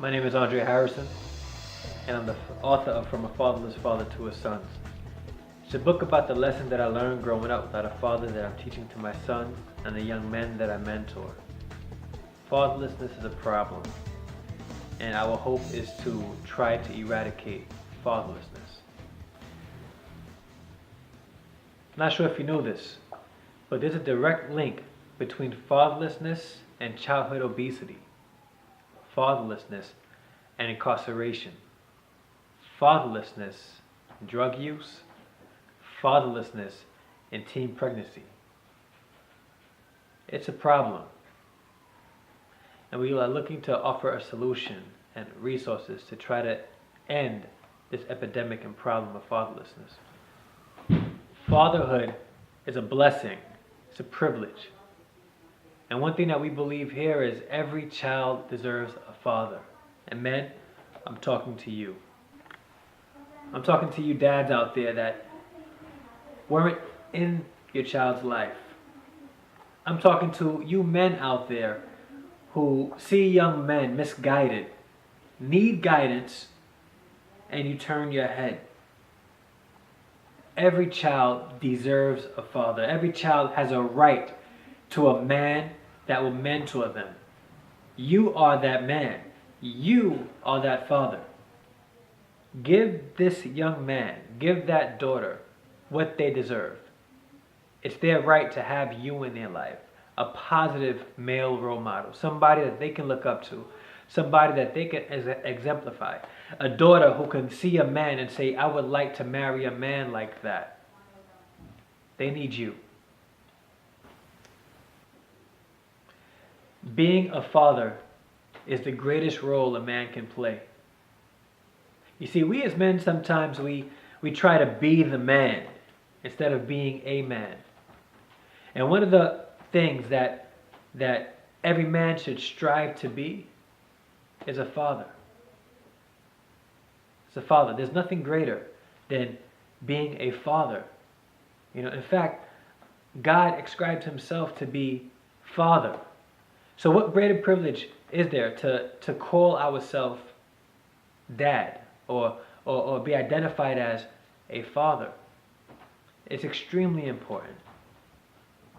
My name is Andre Harrison, and I'm the author of From a Fatherless Father to His Sons. It's a book about the lessons that I learned growing up without a father that I'm teaching to my sons and the young men that I mentor. Fatherlessness is a problem, and our hope is to try to eradicate fatherlessness. I'm not sure if you know this, but there's a direct link between fatherlessness and childhood obesity, fatherlessness and incarceration, fatherlessness and drug use, fatherlessness and teen pregnancy. It's a problem, and we are looking to offer a solution and resources to try to end this epidemic and problem of fatherlessness. Fatherhood is a blessing, it's a privilege. And one thing that we believe here is every child deserves a father. And men, I'm talking to you. I'm talking to you dads out there that weren't in your child's life. I'm talking to you men out there who see young men misguided, need guidance, and you turn your head. Every child deserves a father. Every child has a right to a man that will mentor them. You are that man. You are that father. Give this young man, give that daughter what they deserve. It's their right to have you in their life. A positive male role model. Somebody that they can look up to. Somebody that they can exemplify. A daughter who can see a man and say, I would like to marry a man like that. They need you. Being a father is the greatest role a man can play. You see, we as men sometimes we try to be the man instead of being a man. And one of the things that every man should strive to be is a father. It's a father. There's nothing greater than being a father. In fact, God ascribed himself to be Father. So what greater privilege is there to call ourselves dad or be identified as a father? It's extremely important.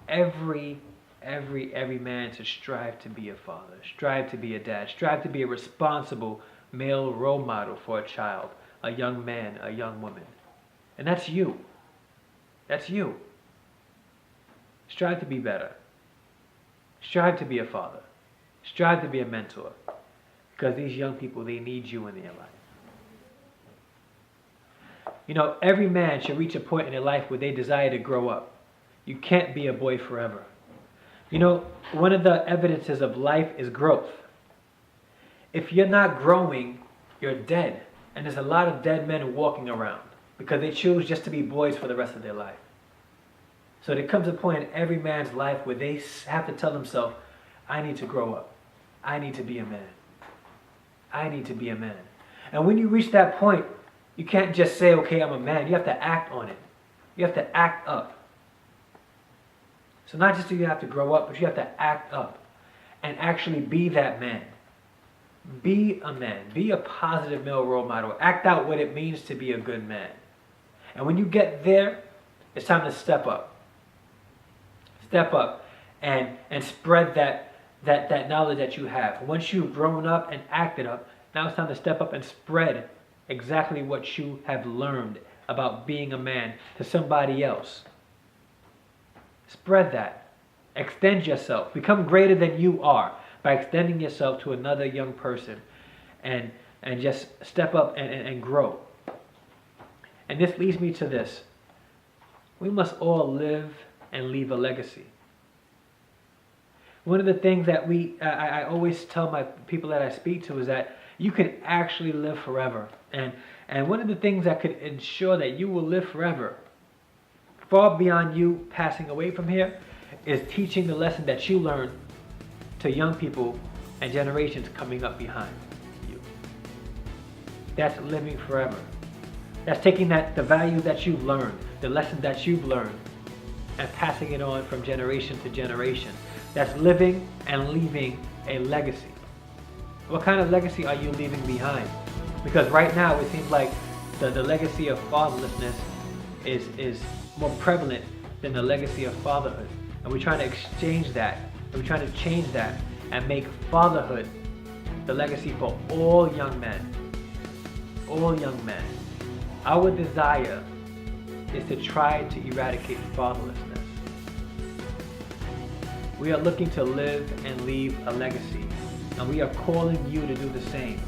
Every man should strive to be a father, strive to be a dad, strive to be a responsible male role model for a child, a young man, a young woman. And that's you. That's you. Strive to be better. Strive to be a father. Strive to be a mentor. Because these young people, they need you in their life. Every man should reach a point in their life where they desire to grow up. You can't be a boy forever. One of the evidences of life is growth. If you're not growing, you're dead. And there's a lot of dead men walking around because they choose just to be boys for the rest of their life. So there comes a point in every man's life where they have to tell themselves, I need to grow up. I need to be a man. I need to be a man. And when you reach that point, you can't just say, okay, I'm a man. You have to act on it. You have to act up. So not just do you have to grow up, but you have to act up and actually be that man. Be a man. Be a positive male role model. Act out what it means to be a good man. And when you get there, it's time to step up. Step up and spread that knowledge that you have. Once you've grown up and acted up, now it's time to step up and spread exactly what you have learned about being a man to somebody else. Spread that. Extend yourself. Become greater than you are by extending yourself to another young person and just step up and grow. And this leads me to this. We must all live and leave a legacy. One of the things that I always tell my people that I speak to is that you can actually live forever. And one of the things that could ensure that you will live forever, far beyond you passing away from here, is teaching the lesson that you learn to young people and generations coming up behind you. That's living forever. That's taking the value that you've learned, the lesson that you've learned, and passing it on from generation to generation. That's living and leaving a legacy. What kind of legacy are you leaving behind? Because right now it seems like the legacy of fatherlessness is more prevalent than the legacy of fatherhood. And we're trying to exchange that. And we're trying to change that and make fatherhood the legacy for all young men. All young men. Our desire is to try to eradicate fatherlessness. We are looking to live and leave a legacy, and we are calling you to do the same.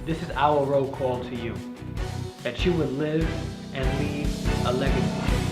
This is our roll call to you, that you would live and leave a legacy.